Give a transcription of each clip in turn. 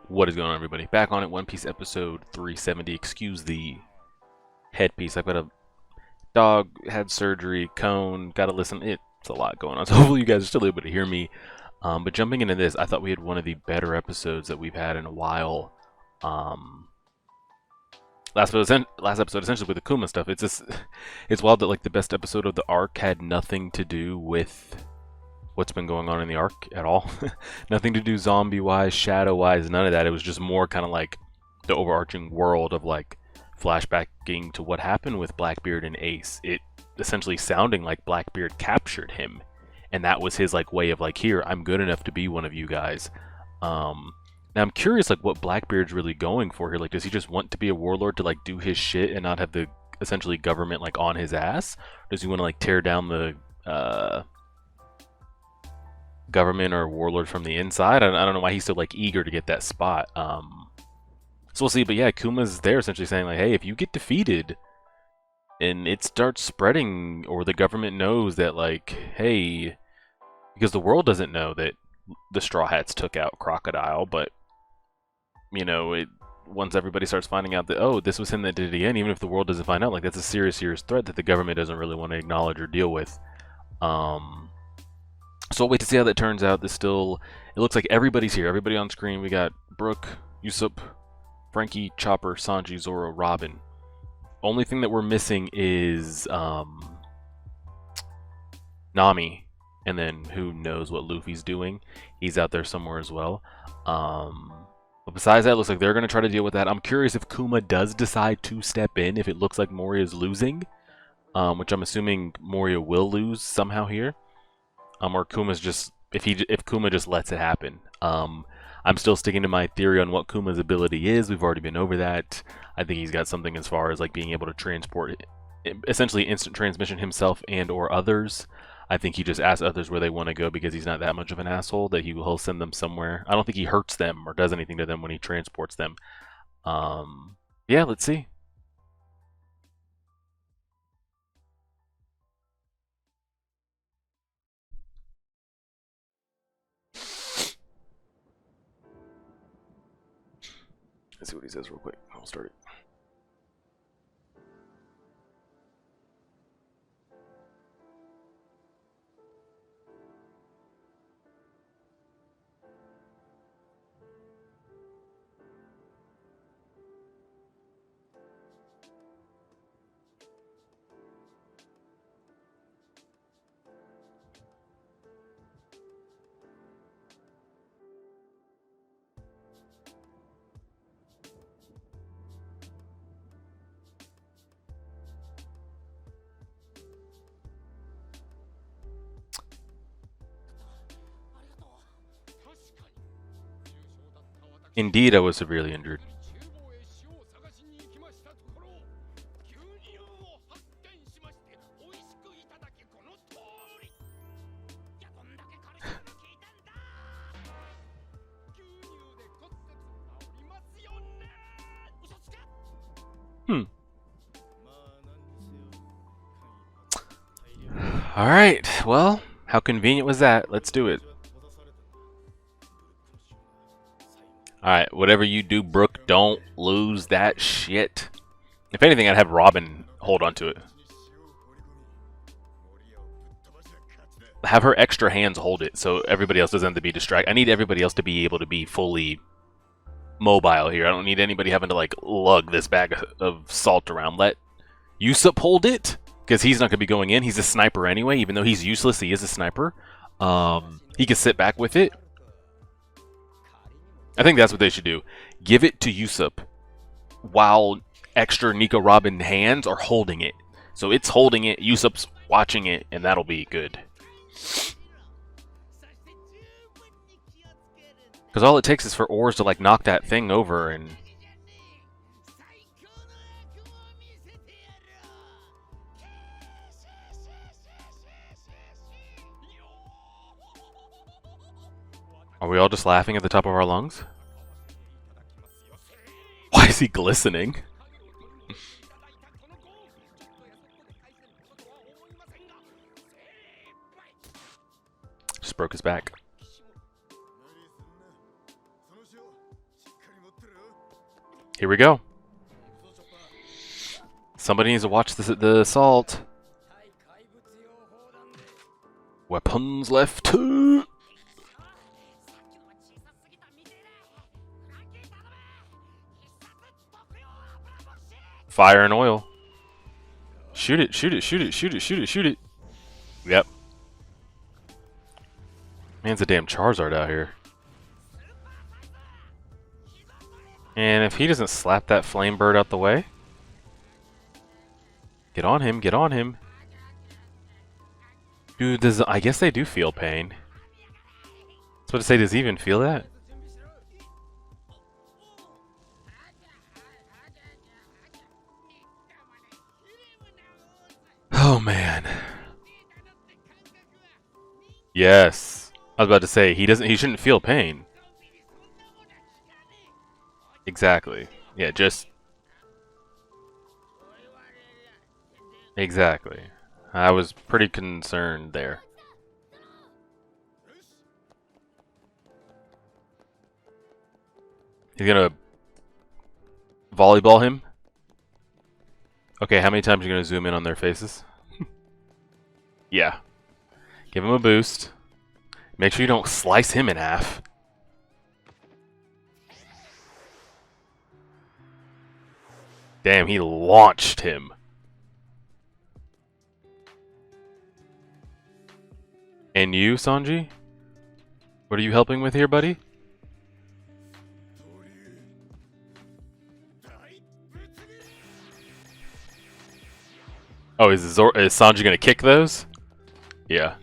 What is going on, everybody? Back on it, One Piece episode 370. Excuse the headpiece. I've got a dog, had surgery, cone, gotta listen. It's a lot going on, so hopefully you guys are still able to hear me. But jumping into this, I thought we had one of the better episodes that we've had in a while. Last episode, essentially with the Kuma stuff, it's wild that like the best episode of the arc had nothing to do with what's been going on in the arc at all. Nothing to do zombie-wise, shadow-wise, none of that. It was just more kind of like the overarching world of like flashbacking to what happened with Blackbeard and Ace. It essentially sounding like Blackbeard captured him, and that was his like way of like, here, I'm good enough to be one of you guys. Now I'm curious like what Blackbeard's really going for here. Like, does he just want to be a warlord to like do his shit and not have the essentially government like on his ass? Does he want to like tear down the government or warlord from the inside? I don't know why he's so like eager to get that spot. So we'll see. But yeah, Kuma's there essentially saying like, hey, if you get defeated and it starts spreading, or the government knows that like, hey, because the world doesn't know that the Straw Hats took out Crocodile, but you know, once everybody starts finding out that, oh, this was him that did it again, even if the world doesn't find out, like that's a serious threat that the government doesn't really want to acknowledge or deal with. So we'll wait to see how that turns out. It looks like everybody's here. Everybody on screen. We got Brook, Usopp, Frankie, Chopper, Sanji, Zoro, Robin. Only thing that we're missing is Nami, and then who knows what Luffy's doing. He's out there somewhere as well. But besides that, it looks like they're going to try to deal with that. I'm curious if Kuma does decide to step in, if it looks like Moria's losing, which I'm assuming Moria will lose somehow here. Or Kuma's just, if Kuma just lets it happen. I'm still sticking to my theory on what Kuma's ability is. We've already been over that. I think he's got something as far as like being able to transport, essentially instant transmission himself and or others. I think he just asks others where they want to go because he's not that much of an asshole that he'll send them somewhere. I don't think he hurts them or does anything to them when he transports them. Yeah, let's see. Let's see what he says real quick. I'll start it. Indeed, I was severely injured. Alright, well, how convenient was that? Let's do it. Alright, whatever you do, Brook, don't lose that shit. If anything, I'd have Robin hold on to it. Have her extra hands hold it so everybody else doesn't have to be distracted. I need everybody else to be able to be fully mobile here. I don't need anybody having to like lug this bag of salt around. Let Usopp hold it, because he's not going to be going in. He's a sniper anyway. Even though he's useless, he is a sniper. He can sit back with it. I think that's what they should do. Give it to Usopp while extra Nico Robin hands are holding it. So it's holding it, Usopp's watching it, and that'll be good. Because all it takes is for Oars to like knock that thing over and... Are we all just laughing at the top of our lungs? Why is he glistening? broke his back. Here we go. Somebody needs to watch the assault. Weapons left 2. Fire and oil. Shoot it, shoot it, shoot it, shoot it, shoot it, shoot it. Yep. Man's a damn Charizard out here. And if he doesn't slap that flame bird out the way. Get on him, get on him. Dude, I guess they do feel pain. I was about to say, does he even feel that? Oh man. Yes. I was about to say he shouldn't feel pain. Exactly. Yeah, just exactly. I was pretty concerned there. He's gonna volleyball him. Okay, how many times are you gonna zoom in on their faces? Yeah. Give him a boost. Make sure you don't slice him in half. Damn, he launched him. And you, Sanji? What are you helping with here, buddy? Oh, is Sanji gonna kick those? Yeah.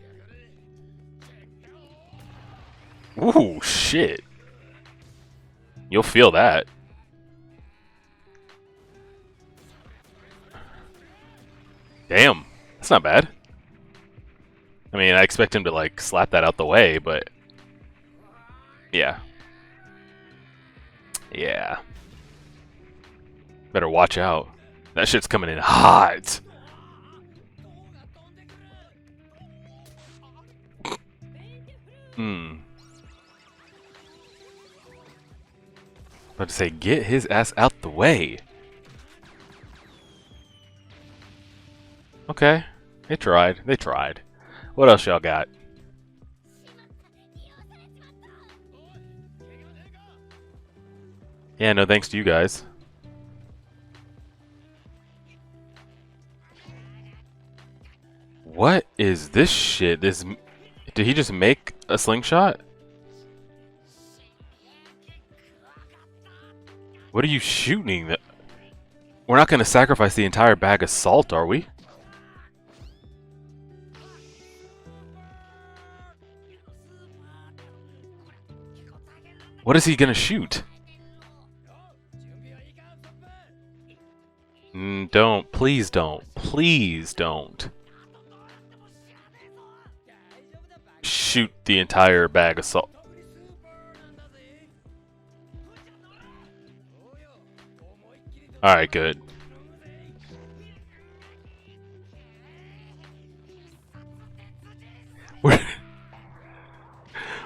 Ooh, shit. You'll feel that. Damn, that's not bad. I mean, I expect him to, like, slap that out the way, but... Yeah. Yeah. Better watch out. That shit's coming in hot. About to say, get his ass out the way. Okay. They tried. They tried. What else y'all got? Yeah, no thanks to you guys. What is this shit? Did he just make a slingshot? What are you shooting? We're not going to sacrifice the entire bag of salt, are we? What is he going to shoot? Don't. Please don't. Please don't. Shoot the entire bag of salt. Alright, good.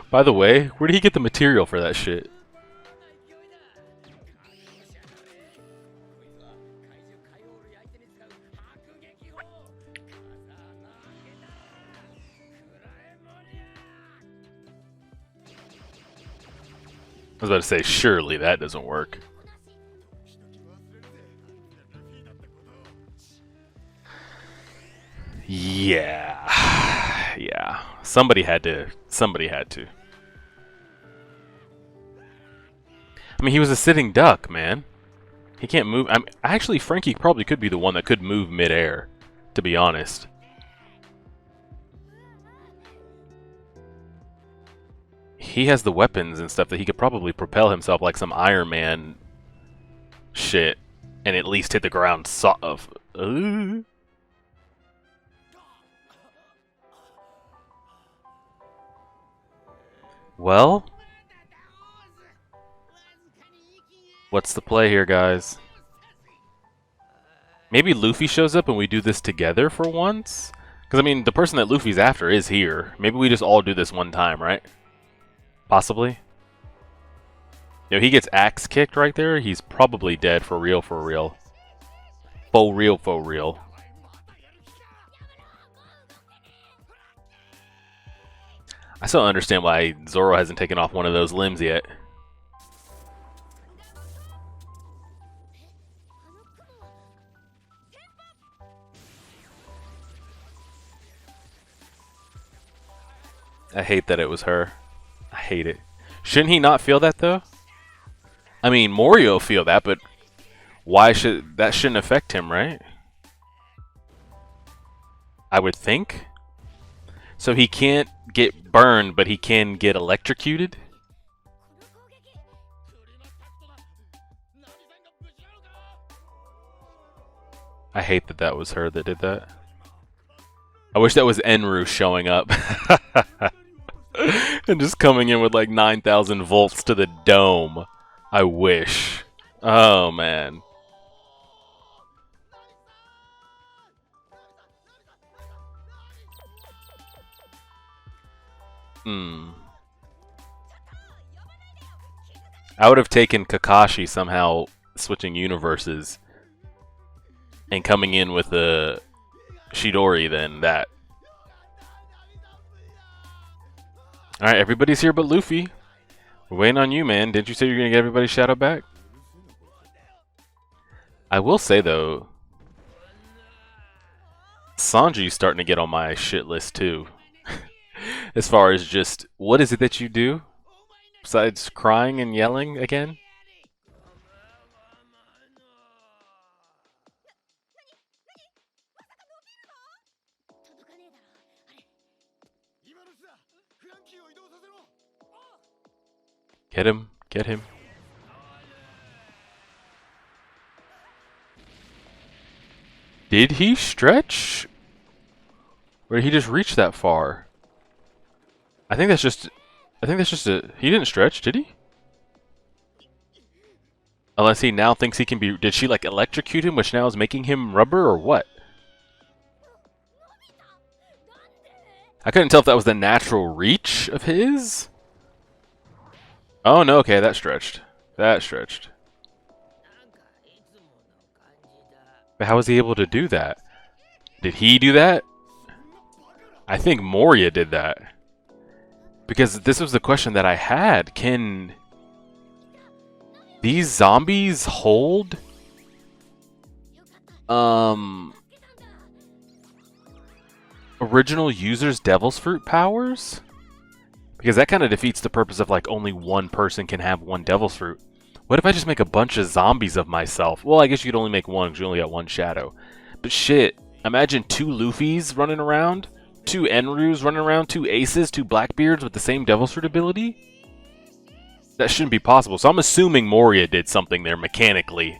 By the way, where did he get the material for that shit? I was about to say, surely that doesn't work. Yeah. Yeah. Somebody had to. Somebody had to. I mean, he was a sitting duck, man. He can't move. Actually, Frankie probably could be the one that could move midair, to be honest. He has the weapons and stuff that he could probably propel himself like some Iron Man shit and at least hit the ground Well, what's the play here, guys? Maybe Luffy shows up and we do this together for once? Because, I mean, the person that Luffy's after is here. Maybe we just all do this one time, right? Possibly. You know, he gets axe kicked right there. He's probably dead for real, for real. For real, for real. I still don't understand why Zoro hasn't taken off one of those limbs yet. I hate that it was her. I hate it. Shouldn't he not feel that, though? I mean, Morio feel that, but why should that shouldn't affect him, right? I would think. So he can't get burned, but he can get electrocuted? I hate that that was her that did that. I wish that was Enru showing up. And just coming in with like 9,000 volts to the dome. I wish. Oh, man. I would have taken Kakashi somehow switching universes and coming in with a Chidori than that. Alright, everybody's here but Luffy. We're waiting on you, man. Didn't you say you're going to get everybody's shadow back? I will say, though, Sanji's starting to get on my shit list, too. As far as just, what is it that you do? Besides crying and yelling again? Get him. Get him. Did he stretch? Or did he just reach that far? I think that's just a... He didn't stretch, did he? Unless he now thinks he can be... Did she, like, electrocute him, which now is making him rubber, or what? I couldn't tell if that was the natural reach of his. Oh, no, okay, that stretched. That stretched. But how was he able to do that? Did he do that? I think Moria did that. Because this was the question that I had. Can these zombies hold original users' Devil's Fruit powers? Because that kind of defeats the purpose of, like, only one person can have one Devil's Fruit. What if I just make a bunch of zombies of myself? Well, I guess you could only make one because you only got one shadow. But shit, imagine 2 Luffys running around, 2 Enrus running around, 2 Aces, 2 Blackbeards with the same Devil's Fruit ability? That shouldn't be possible. So I'm assuming Moria did something there mechanically.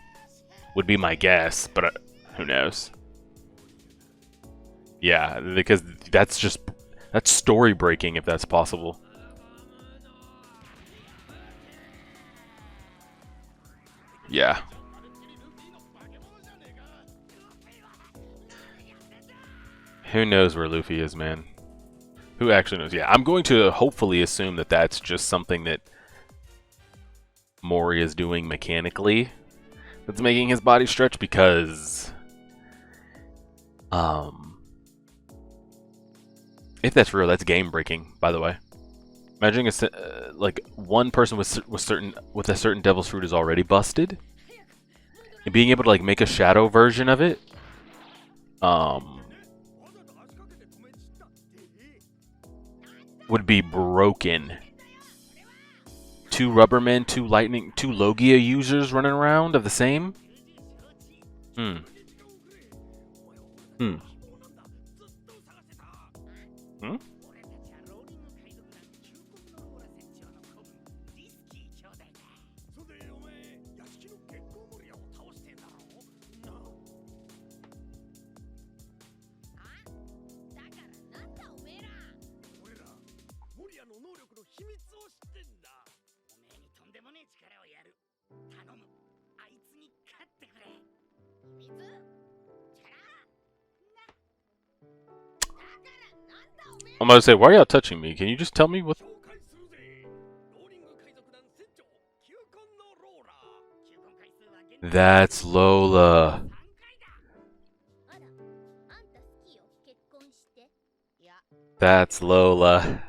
Would be my guess, but who knows? Yeah, because that's story breaking if that's possible. Yeah. Who knows where Luffy is, man? Who actually knows? Yeah, I'm going to hopefully assume that that's just something that Mori is doing mechanically that's making his body stretch, because if that's real, that's game breaking, by the way. Imagining like one person with a certain Devil's Fruit is already busted, and being able to like make a shadow version of it, would be broken. 2 Rubbermen, 2 Lightning, 2 Logia users running around of the same. Hmm. I'm about to say, why are y'all touching me? Can you just tell me what? That's Lola. That's Lola.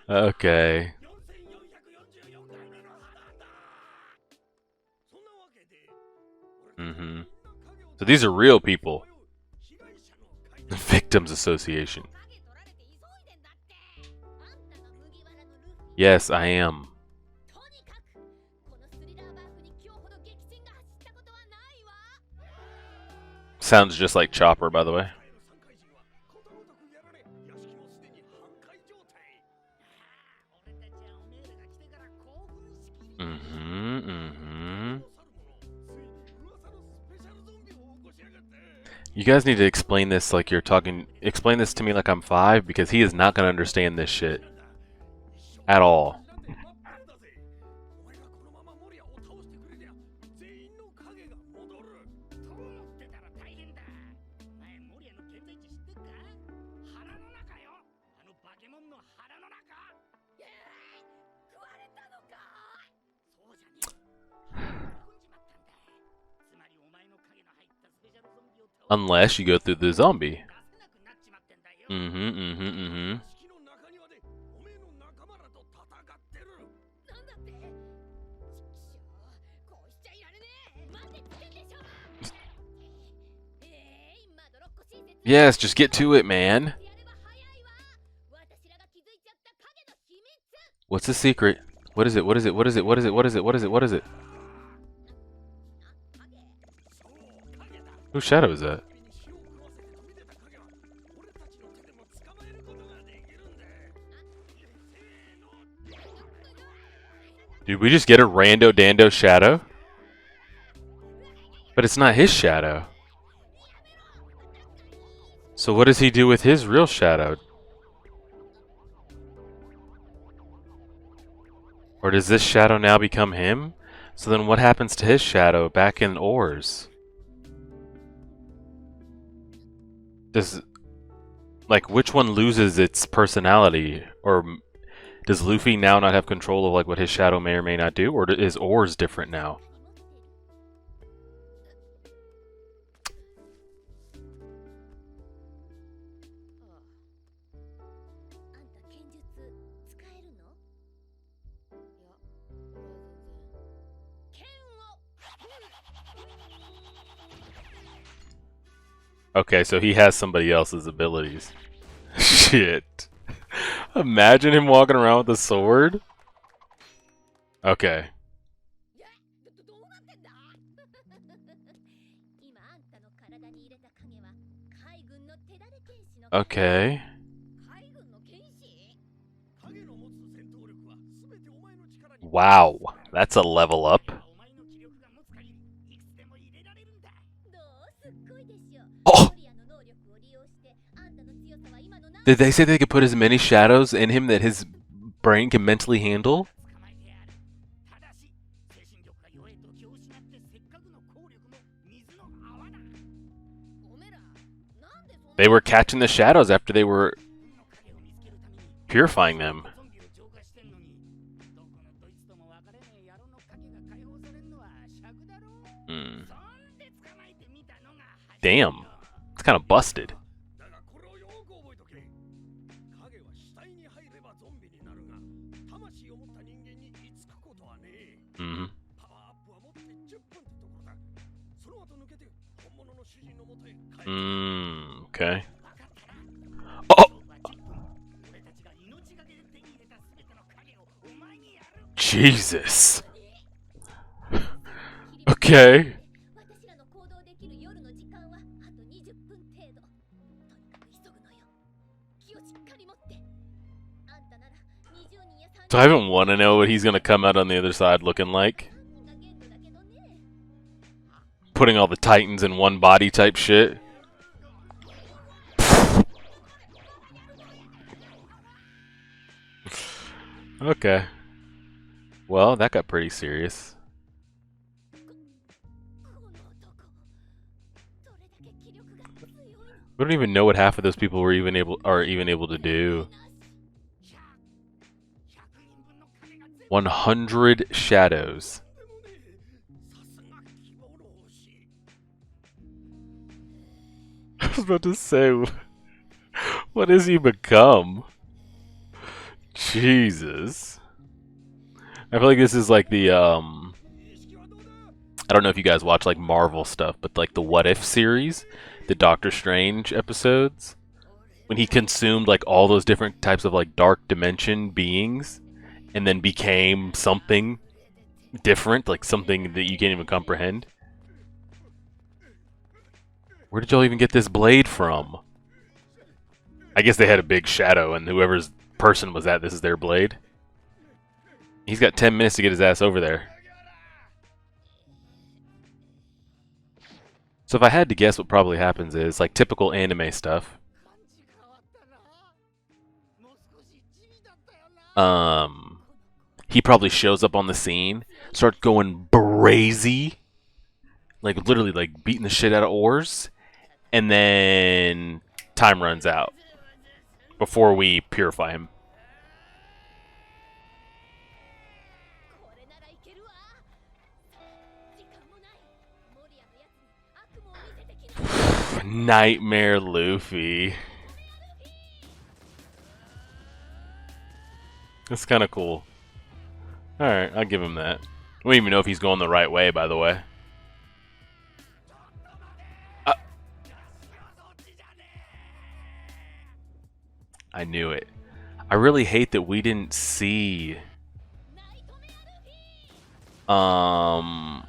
Okay. Mm-hmm. So these are real people. Victims Association. Yes, I am. Sounds just like Chopper, by the way. Mm-hmm, mm-hmm. You guys need to explain this like you're talking. Explain this to me like I'm 5, because he is not going to understand this shit. At all. Unless you go through the zombie. Yes, just get to it, man. What's the secret? What is it? What is it? What is it? What is it? What is it? What is it? What is it? Whose shadow is that? Did we just get a rando dando shadow? But it's not his shadow. So what does he do with his real shadow? Or does this shadow now become him? So then what happens to his shadow back in Oars? Does, like, which one loses its personality? Or does Luffy now not have control of like what his shadow may or may not do? Or is Oars different now? Okay, so he has somebody else's abilities. Shit. Imagine him walking around with a sword. Okay. Okay. Wow, that's a level up. Oh! Did they say they could put as many shadows in him that his brain can mentally handle? They were catching the shadows after they were purifying them. Damn. It's kind of busted. Okay. Oh! Jesus. Okay. So I even want to know what he's going to come out on the other side looking like. Putting all the titans in one body type shit. Okay. Well, that got pretty serious. We don't even know what half of those people are even able to do. 100 shadows. I was about to say, what has he become? Jesus. I feel like this is like the, I don't know if you guys watch like Marvel stuff, but like the What If series, the Doctor Strange episodes, when he consumed like all those different types of like dark dimension beings and then became something different, like something that you can't even comprehend. Where did y'all even get this blade from? I guess they had a big shadow, and whoever's person was that, this is their blade. He's got 10 minutes to get his ass over there. So if I had to guess, what probably happens is, like typical anime stuff. He probably shows up on the scene, starts going brazy, like literally like beating the shit out of Oars, and then time runs out before we purify him. Nightmare Luffy. That's kind of cool. Alright, I'll give him that. We don't even know if he's going the right way, by the way. I knew it. I really hate that we didn't see... Like,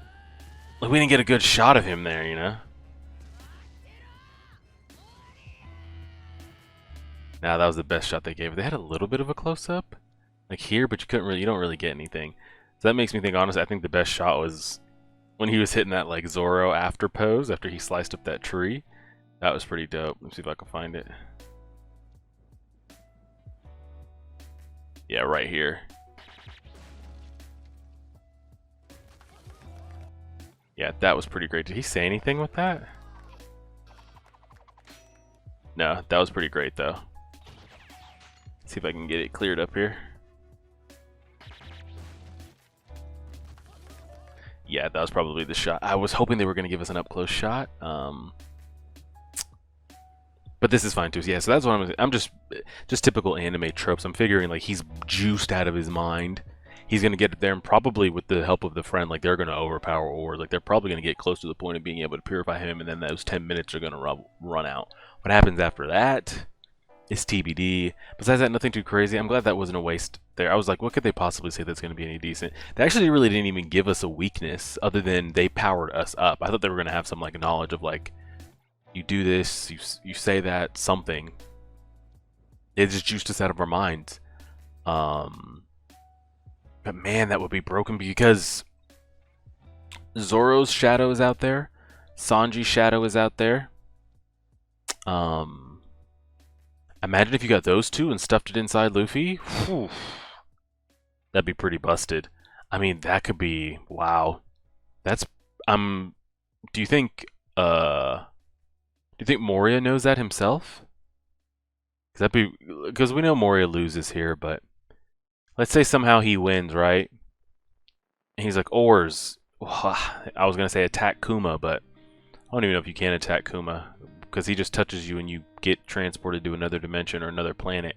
we didn't get a good shot of him there, you know? Nah, that was the best shot they gave. They had a little bit of a close-up, like here, but you don't really get anything. So that makes me think, honestly, I think the best shot was when he was hitting that, like, Zoro after pose, after he sliced up that tree. That was pretty dope. Let me see if I can find it. Yeah, right here. Yeah, that was pretty great. Did he say anything with that? No, that was pretty great, though. Let's see if I can get it cleared up here. Yeah, that was probably the shot. I was hoping they were going to give us an up-close shot. But this is fine, too. Yeah, so that's what I'm just typical anime tropes. I'm figuring, like, he's juiced out of his mind. He's going to get there, and probably with the help of the friend, like, they're going to overpower Oars. Like, they're probably going to get close to the point of being able to purify him, and then those 10 minutes are going to run out. What happens after that is TBD. Besides that, nothing too crazy. I'm glad that wasn't a waste there. I was like, what could they possibly say that's going to be any decent? They actually really didn't even give us a weakness, other than they powered us up. I thought they were going to have some, like, knowledge of, like, you do this, you say that, something. It just juiced us out of our minds. But man, that would be broken because Zoro's shadow is out there. Sanji's shadow is out there. Imagine if you got those two and stuffed it inside Luffy. Whew. That'd be pretty busted. I mean, that could be, wow. That's, do you think Moria knows that himself? Because we know Moria loses here, but let's say somehow he wins, right? And he's like, Oars. I was gonna say attack Kuma, but I don't even know if you can attack Kuma because he just touches you and you get transported to another dimension or another planet.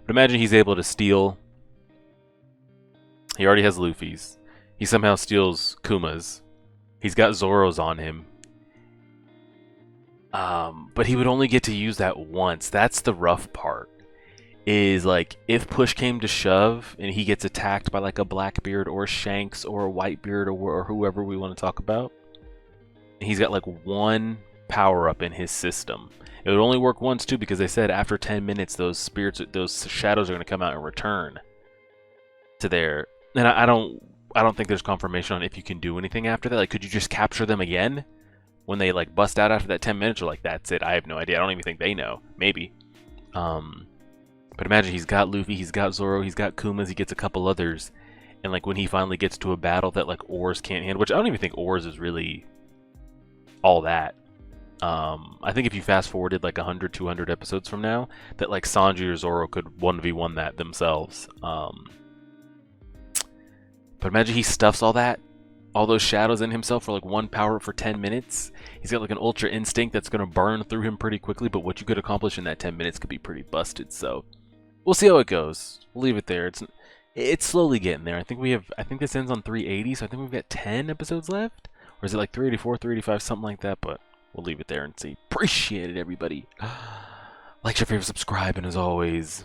But imagine he's able to steal. He already has Luffy's. He somehow steals Kuma's. He's got Zoro's on him. But he would only get to use that once. That's the rough part. Is like if push came to shove and he gets attacked by like a Blackbeard or a Shanks or a Whitebeard or whoever we want to talk about, he's got like one power up in his system. It would only work once too because they said after 10 minutes those shadows are going to come out and return to their. And I don't think there's confirmation on if you can do anything after that. Like, could you just capture them again when they like bust out after that 10 minutes? Or like that's it? I have no idea. I don't even think they know. Maybe. But imagine he's got Luffy, he's got Zoro, he's got Kuma's, he gets a couple others. And like when he finally gets to a battle that like Oars can't handle, which I don't even think Oars is really all that. I think if you fast forwarded like 100, 200 episodes from now, that like Sanji or Zoro could 1v1 that themselves. But imagine he stuffs all those shadows in himself for like one power up for 10 minutes. He's got like an ultra instinct that's going to burn through him pretty quickly, but what you could accomplish in that 10 minutes could be pretty busted. So we'll see how it goes. We'll leave it there. It's slowly getting there. I think this ends on 380, so I think we've got 10 episodes left. Or is it like 384, 385, something like that, but we'll leave it there and see. Appreciate it, everybody. Like, share, favorite, subscribe, and as always,